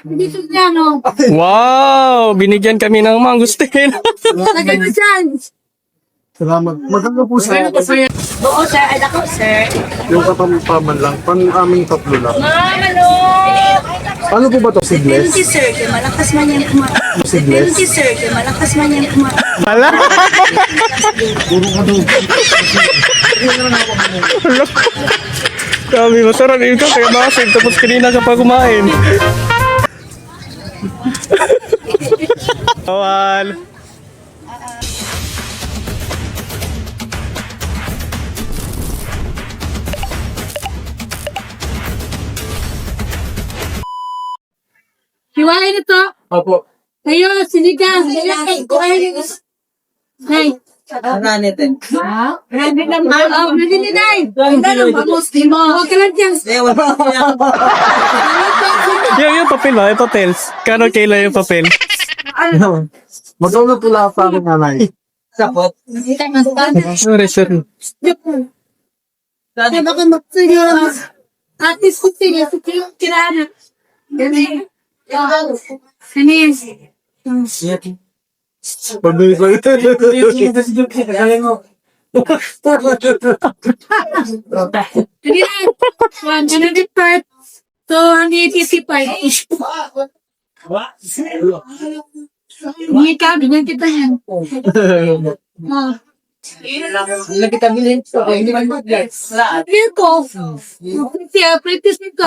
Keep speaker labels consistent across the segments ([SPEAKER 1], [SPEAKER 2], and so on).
[SPEAKER 1] Dito niya, no?
[SPEAKER 2] Wow! Binigyan kami ng mangustin.
[SPEAKER 1] Lagay mo dyan.
[SPEAKER 3] Salamat. Maganda po sa
[SPEAKER 1] Oo, sir. Ay, ako, sir.
[SPEAKER 3] yung kapampaman lang. Pan aming tatlo lang.
[SPEAKER 1] Ma'am, ano?
[SPEAKER 3] Ano po ba to? Seedless?
[SPEAKER 1] Penalty, sir. Kaya malakas man yan kumain.
[SPEAKER 3] Seedless?
[SPEAKER 1] Penalty, sir. Kaya malakas man yan kumain.
[SPEAKER 2] Hala!
[SPEAKER 3] Puro ka doon.
[SPEAKER 2] Sabi mo, sarap yun ka. Kaya masig. Tapos kanina ka pa kumain. Awal.
[SPEAKER 1] Hiwain ito.
[SPEAKER 3] Opo.
[SPEAKER 1] Ngayon, sinigang. Nay. Ready naman. Oh, ready ni Nay. Ganda ng pamos mo. Huwag ka lang dyan.
[SPEAKER 2] Yung papel ba? Yung papel. Kano kilo yung papel?
[SPEAKER 3] Maganda po lang sa akin, nanay.
[SPEAKER 2] Sorry, sorry.
[SPEAKER 1] Kaya baka magsigaw. Atis ko sila. Kirana. Ganyan. Finish.
[SPEAKER 3] Pabili ko ito.
[SPEAKER 1] Ganyan. 100 So, 185. Hindi ka, bigyan kita yan. Oh.
[SPEAKER 4] Kita bilhin. Hindi man good guys.
[SPEAKER 1] Here ko. Siya, practice nito.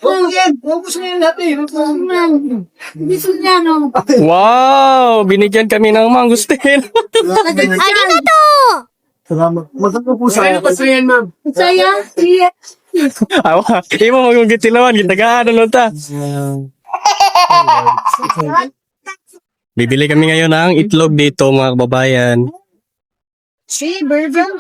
[SPEAKER 1] Gusto niya, no?
[SPEAKER 2] Wow! Binigyan kami ng mangustin.
[SPEAKER 3] Salamat. Maganda po sa akin.
[SPEAKER 1] Saya? Iya.
[SPEAKER 2] Awa, hindi mo magugitilawan. Gitagaan ano ta. Bibili kami ngayon ng itlog dito mga kababayan.
[SPEAKER 1] Si Burger.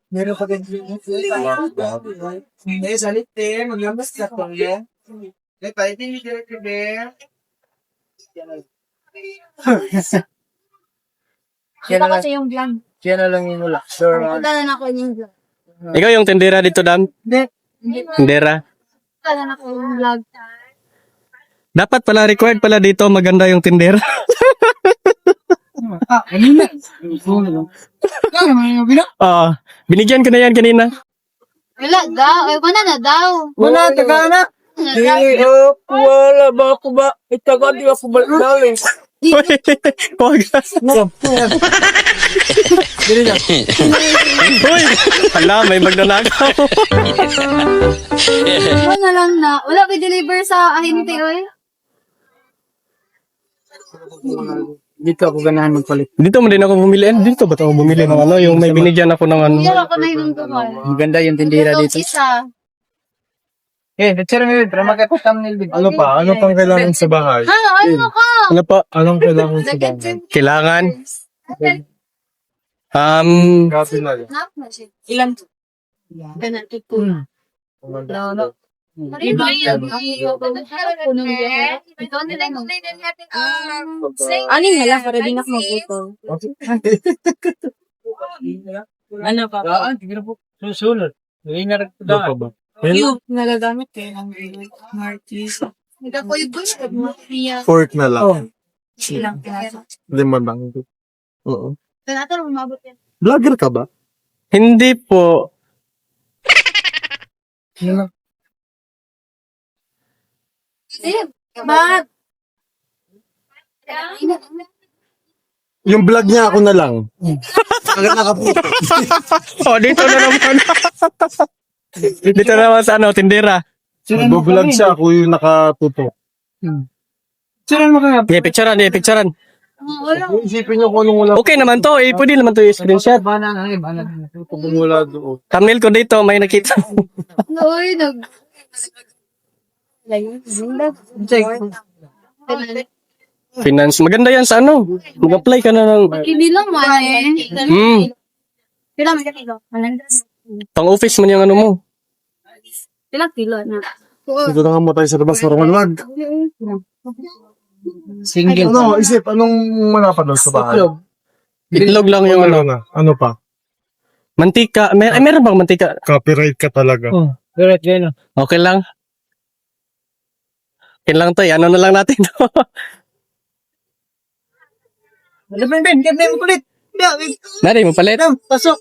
[SPEAKER 4] Meron pa din. Hindi, salite. Maglamas ka pa yan. Hindi, palitin yung director there.
[SPEAKER 1] Kita kasi yung vlog.
[SPEAKER 4] Siya na lang yung wala. Sure.
[SPEAKER 1] Kita na ako yung vlog.
[SPEAKER 2] Ikaw yung tendera dito, Dan? Tendera.
[SPEAKER 1] Kita na ako yung vlog.
[SPEAKER 2] Dapat pala required pala dito maganda yung tendera. Binigyan ko na yan kanina.
[SPEAKER 1] Wala daw. Eh, wala na daw.
[SPEAKER 4] Wala, taga na. Wala ba ako ba? Itaga di ako ba daling.
[SPEAKER 2] Huwag ka. Uy! Hala, may magnanakaw.
[SPEAKER 1] Wala lang na. Wala ba deliver sa ahente, oy?
[SPEAKER 4] Dito ako ganahan magpalit.
[SPEAKER 2] Dito mo din ako bumili. Dito ba ako bumili ng ano? Yung may binigyan ako ng ano.
[SPEAKER 1] Hindi ako na yung tumal.
[SPEAKER 4] Maganda yung tindira
[SPEAKER 1] Ito,
[SPEAKER 4] dito.
[SPEAKER 1] isa.
[SPEAKER 4] Let's mo yun. Para magka-thumbnail din.
[SPEAKER 3] Ano pa? Ano pang kailangan sa bahay?
[SPEAKER 1] Ha? Ano ka?
[SPEAKER 2] Ano pa?
[SPEAKER 3] Anong kailangan sa bahay?
[SPEAKER 2] Kailangan?
[SPEAKER 3] Kape na yan.
[SPEAKER 1] Ilan? Ganun, ito. No. Iba yan. Ano yung hala? Para din ako mag-utol. Ano pa?
[SPEAKER 4] Susunod. Hindi na rin
[SPEAKER 3] Ano pa ba?
[SPEAKER 1] Yung nagagamit kayo ng Martis. Nagkakulit ko siya.
[SPEAKER 3] Fork na lang.
[SPEAKER 1] Silang pinasa.
[SPEAKER 3] 5 lang. Oo.
[SPEAKER 1] Tanatar, umabot yan.
[SPEAKER 3] Vlogger ka ba?
[SPEAKER 2] Hindi po.
[SPEAKER 1] Bakit?
[SPEAKER 3] Yung vlog niya ako na lang. Agad nakapunta.
[SPEAKER 2] Dito na naman. Dito na naman sa ano, tindera.
[SPEAKER 3] Mag-vlog siya, ako yung nakatuto.
[SPEAKER 4] Sino mo kaya?
[SPEAKER 2] Picturean.
[SPEAKER 1] Wala.
[SPEAKER 3] Isipin niyo kung anong wala.
[SPEAKER 2] Okay naman to. Pwede naman to yung screenshot.
[SPEAKER 4] Bana.
[SPEAKER 3] Kung wala doon.
[SPEAKER 2] Thumbnail ko dito, may nakita.
[SPEAKER 1] Uy,
[SPEAKER 4] Check.
[SPEAKER 2] Finance. Maganda yan sa ano. Mag-apply ka na ng...
[SPEAKER 1] Hindi lang man eh. Pila man kilo? Malandas.
[SPEAKER 2] Pang office man yung ano mo.
[SPEAKER 1] Pila kilo na?
[SPEAKER 3] Dito na nga mo tayo sa labas para maluwag.
[SPEAKER 4] Single.
[SPEAKER 3] Ano, isip, anong manapan doon sa bahay?
[SPEAKER 2] Itlog lang yung ano.
[SPEAKER 3] na? Ano pa?
[SPEAKER 2] Mantika. Meron bang mantika?
[SPEAKER 3] Copyright ka talaga.
[SPEAKER 2] Oh.
[SPEAKER 4] Correct, yan.
[SPEAKER 2] Okay lang. Okay lang to. Ano na lang natin.
[SPEAKER 4] Ano Ben? Kaya mo kulit.
[SPEAKER 2] Nari mo palit.
[SPEAKER 4] Pasok.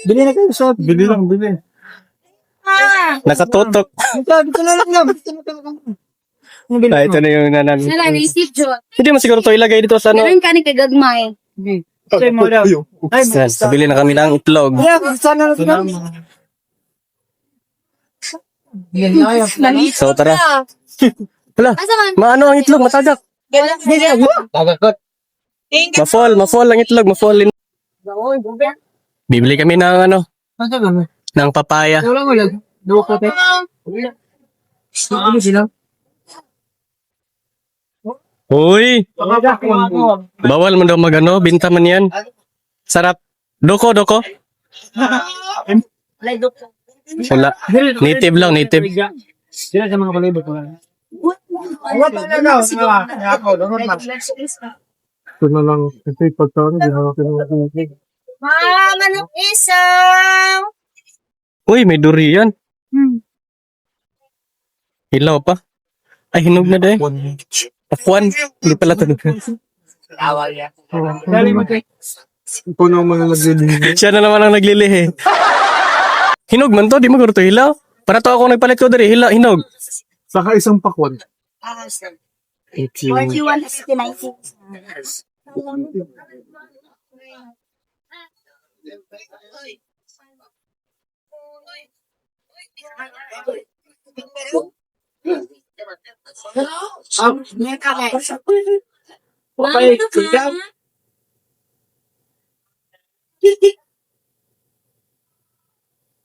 [SPEAKER 4] Bili na kayo sa...
[SPEAKER 3] Bili lang, bili.
[SPEAKER 2] Nakatutok.
[SPEAKER 4] Dito na lang.
[SPEAKER 2] Ito na yung nanan.
[SPEAKER 1] Sila, naisip jo.
[SPEAKER 2] Hindi mo siguro to ilagay dito sa ano.
[SPEAKER 1] Meron ka ni kagagmay.
[SPEAKER 4] Say mo daw. Ay,
[SPEAKER 2] Sabili na kami ng itlog.
[SPEAKER 4] sana na.
[SPEAKER 2] So tara. Wala.
[SPEAKER 1] Asa man?
[SPEAKER 2] Maano ang itlog? Matagak.
[SPEAKER 4] Tagakot.
[SPEAKER 2] Mafall ang itlog. Mafall. Bibili kami ng ano.
[SPEAKER 4] Asa ka?
[SPEAKER 2] Ng papaya.
[SPEAKER 4] Wala mo lang. Dua ko te. Ano sila?
[SPEAKER 2] Uy! Bawal mo daw magano. Binta man yan. Sarap. Doko. Wala. Native lang, native.
[SPEAKER 4] Sila sa mga palibot ko lang.
[SPEAKER 3] Ito na lang. Ito yung pagkain. Hindi na natin natin.
[SPEAKER 1] Manok isang.
[SPEAKER 2] Uy, may durian. Hilaw pa. Ay, hinog na dahil. Pakwan. Hindi pala ito.
[SPEAKER 4] Dali mo te.
[SPEAKER 3] Ito na ang mga naglilihi.
[SPEAKER 2] Siya na naman ang naglilihi. Hinog man to, di mo to hilaw. Para to ako nagpalit ko dari, hinog.
[SPEAKER 3] Saka isang pakwan.
[SPEAKER 1] 41 to 59.
[SPEAKER 4] Okay, ikaw.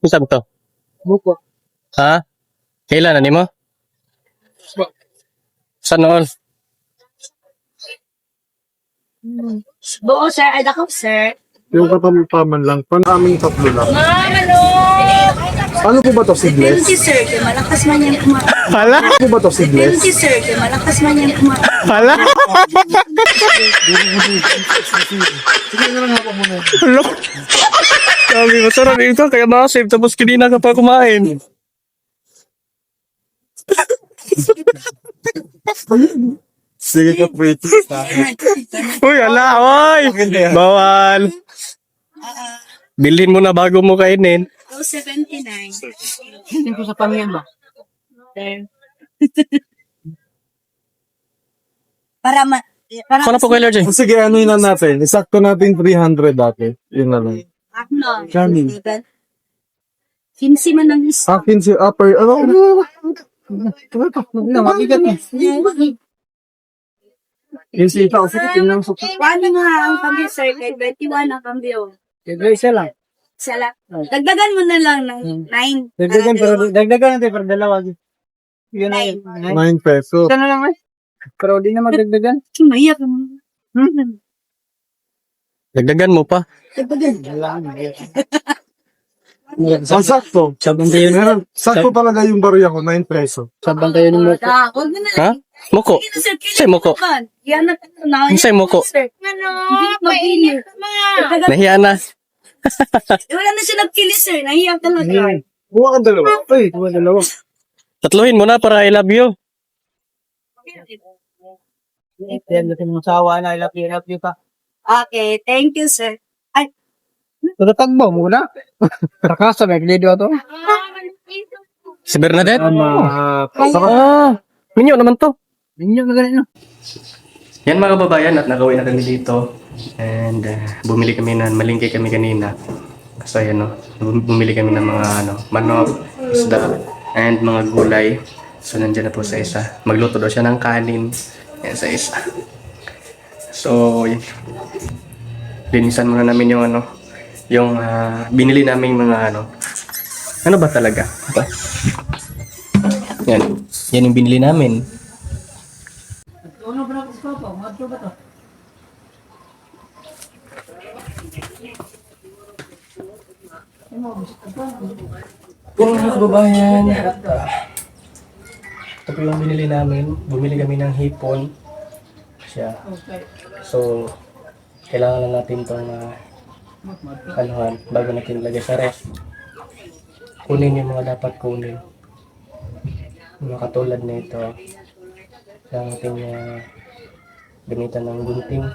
[SPEAKER 2] Isang to.
[SPEAKER 4] Buko.
[SPEAKER 2] Ha? Kailan, ani mo? Sa noon?
[SPEAKER 1] Buo, sir. Ay, dako, sir.
[SPEAKER 3] Yung katamtaman lang. Panaming tatlo lang. Ano po ba to, seedless?
[SPEAKER 1] Sir. Kaya malakas man yan kumain.
[SPEAKER 2] Hala?
[SPEAKER 3] Ano po ba to, seedless?
[SPEAKER 1] Sir. Kaya malakas man yan kumain.
[SPEAKER 2] Hala? Hala? Sabi, masarap ito. Kaya masave. Tapos kinina ka pa kumain.
[SPEAKER 3] Sige ka, pretty.
[SPEAKER 2] Uy, ala, oy! Bawal. Bilhin mo na bago mo kainin.
[SPEAKER 1] 279.
[SPEAKER 4] Tingko sa pamilya ba?
[SPEAKER 1] Para
[SPEAKER 2] Ako na po kayo, Lord.
[SPEAKER 3] Sige, ano yun na natin? Isakto natin 300 dati. Yun na lang.
[SPEAKER 1] ano?
[SPEAKER 3] Kanin.
[SPEAKER 1] 15 man ang isa.
[SPEAKER 3] Akin si upper, ano?
[SPEAKER 4] Mabigat na.
[SPEAKER 3] Yung sita, o sige, tingnan mo sa
[SPEAKER 1] Paano nga ang kambyo, sir? Kay 21 ang kambyo.
[SPEAKER 4] Kaya isa lang.
[SPEAKER 1] Sala. Dagdagan mo na lang ng 9.
[SPEAKER 4] Dagdagan natin para dalawa. Yun na yun.
[SPEAKER 3] 9 pesos.
[SPEAKER 4] Isa na lang eh. Pero di na magdagdagan.
[SPEAKER 1] Sumayak mo.
[SPEAKER 2] Dagdagan mo pa.
[SPEAKER 3] Ang sakto.
[SPEAKER 4] Sabang kayo
[SPEAKER 3] Meron, sakto talaga yung barya ko, 9 peso.
[SPEAKER 4] Sabang kayo ng moko.
[SPEAKER 1] Huwag mo na
[SPEAKER 2] Ha? Moko. Say moko.
[SPEAKER 1] Yan na na.
[SPEAKER 2] Say moko.
[SPEAKER 1] Ano? Mabili.
[SPEAKER 2] Nahiya na.
[SPEAKER 1] Wala na siya nagkili, sir. Nahiyak talaga.
[SPEAKER 3] Buwa kang dalawa.
[SPEAKER 4] Ay, dalawa.
[SPEAKER 2] Tatluhin mo na para I love you.
[SPEAKER 4] Yan natin mga sawa na. I love you ka.
[SPEAKER 1] Okay, thank you, sir. Ay,
[SPEAKER 4] Tatatagbaw mo na. Takasa, may klido ato.
[SPEAKER 2] Si Bernadette?
[SPEAKER 3] Saka,
[SPEAKER 2] Minyo naman to.
[SPEAKER 4] Ninyo na ganito.
[SPEAKER 2] Yan mga kababayan, at nakauwi na kami dito. And bumili kami na, malingki kami kanina. Kasi bumili kami ng mga manok, isda, and mga gulay. So nandiyan na po sa isa. Magluto daw siya ng kanin. Yan sa isa. So, yun. Linisan muna namin yung yung binili naming mga ano ba talaga? Ito. Yan. Yan yung binili namin. Yung mga kababayan, at ito po yung binili namin. Bumili kami ng hipon. Siya. So, kailangan lang natin itong anuhan, bago natin ilagay sa ref. Kunin yung mga dapat kunin. Yung mga katulad na ito. Kailangan natin gamitan ng gunting.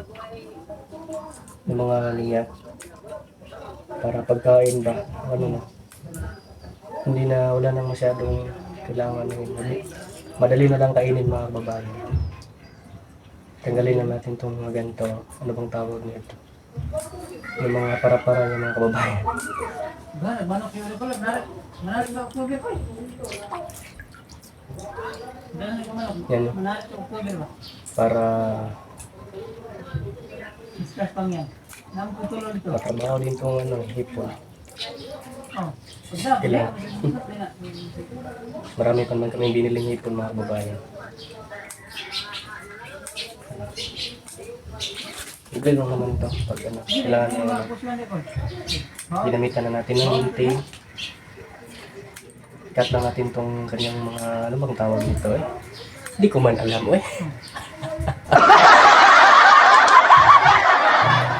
[SPEAKER 2] Yung mga linya. Para pagkain ba, ano na. Hindi na, wala nang masyadong kailangan yun. Madali na lang kainin mga babae. Tanggalin na natin itong mga ganito. Ano bang tawag nito? Yung mga para-para ng mga kababayan. Yan. Para matrabaho din itong hipon. Kailangan. Marami pa naman kami biniling hipon mga kababayan. Iba lang naman ito. Pag kailangan ginamitan na natin ng gunting. Cut lang natin itong kanyang mga, ano bang tawag nito eh? Hindi ko man alam eh.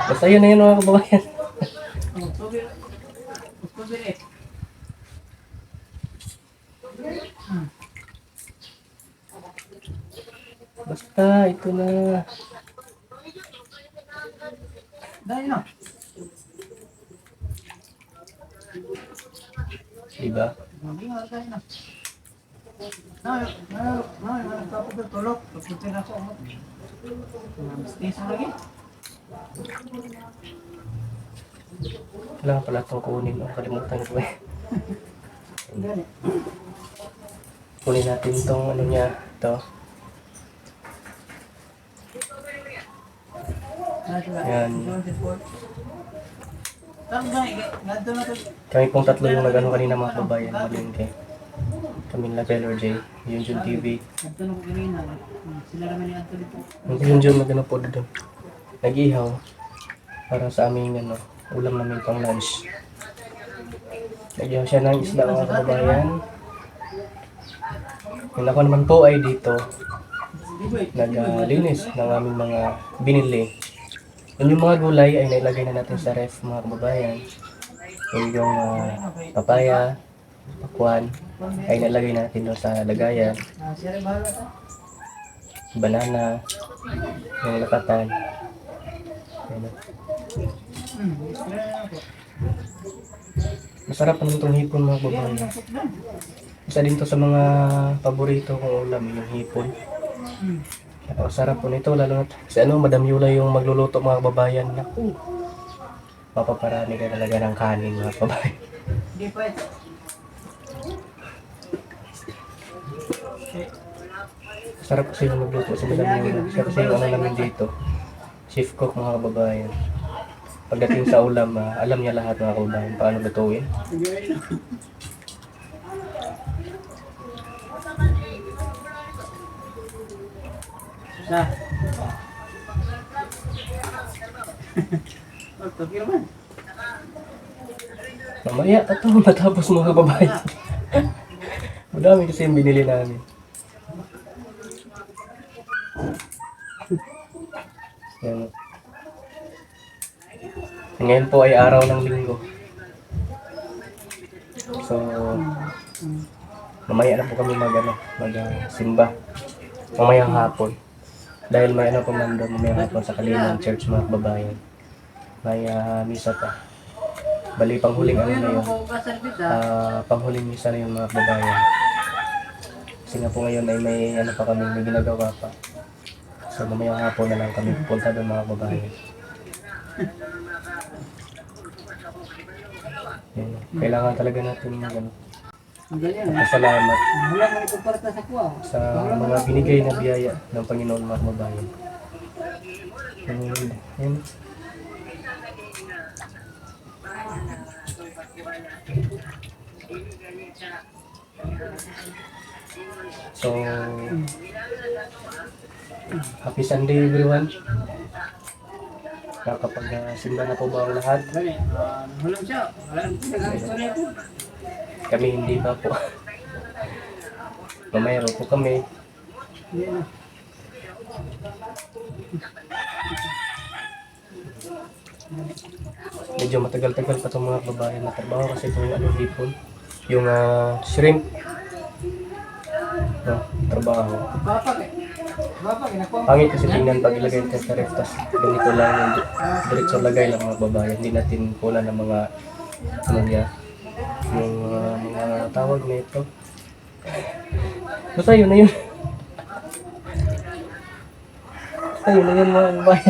[SPEAKER 2] Basta yun na yun mga kababayan. Basta ito na. Diba? Kailangan pala itong kunin. Kalimutan ko eh. Kunin natin itong ano niya. Ito. Yan. Kami pong tatlo yung nag-ano kanina mga kabayan. Malingke. Kami la Pelor J. Yunjun TV. Ang Yunjun mag-ano po doon. Nag-ihaw. Para sa aming ulam namin pang lunch. Nag-ihaw siya ng isda mga kababayan. Yung ako naman po ay dito. Naglinis ng aming mga binili. Yung mga gulay ay nailagay na natin sa ref mga kababayan. Yung papaya, pakwan, ay nalagay natin doon sa lagayan. Banana, yung lakatan. Masarap naman itong hipon mga kababayan. Isa din to sa mga paborito kong ulam, yung hipon. Sarap po nito, lalo na si Madam Yula yung magluluto mga kababayan. Naku, mapaparami ka talaga ng kanin mga kababayan. Sarap kasi yung magluto si Madam Yula. Siya kasi yung namin dito, chef cook mga kababayan. Pagdating sa ulam, alam niya lahat mga kababayan paano lutuin. Mamaya ito matapos mga kababayan. Madami kasi yung binili namin. Yan. Ngayon po ay araw ng linggo. So mamaya na po kami magsimba. Mamayang hapon. Dahil may pamando mamaya hapon sa Kalinang Church mga kababayan. May misa pa. Bali panghuling na yun. Panghuling misa na yun mga kababayan. Kasi nga po ngayon ay may pa kami, may ginagawa pa. So mamayang hapon na lang kami pupunta doon mga kababayan. Yan. Kailangan talaga natin salamat sa mga binigay na biyaya ng Panginoon mga kababayan. Yan. So, happy Sunday everyone. Nakakapag-simba na po ba ang lahat? Kami hindi pa po. Mamaya po kami. Medyo matagal-tagal pa itong mga babae na trabaho kasi itong hipon. Yung shrimp. Trabaho. Pangit kasi tingnan pag ilagay ito sa ref, tas ganito lang yung diretso lagay lang mga babae. Hindi natin kunan ng mga ano niya, yung mga tawag na ito. Basta yun na yun. Basta yun na yun mga babae.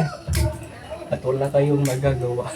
[SPEAKER 2] At wala kayong magagawa.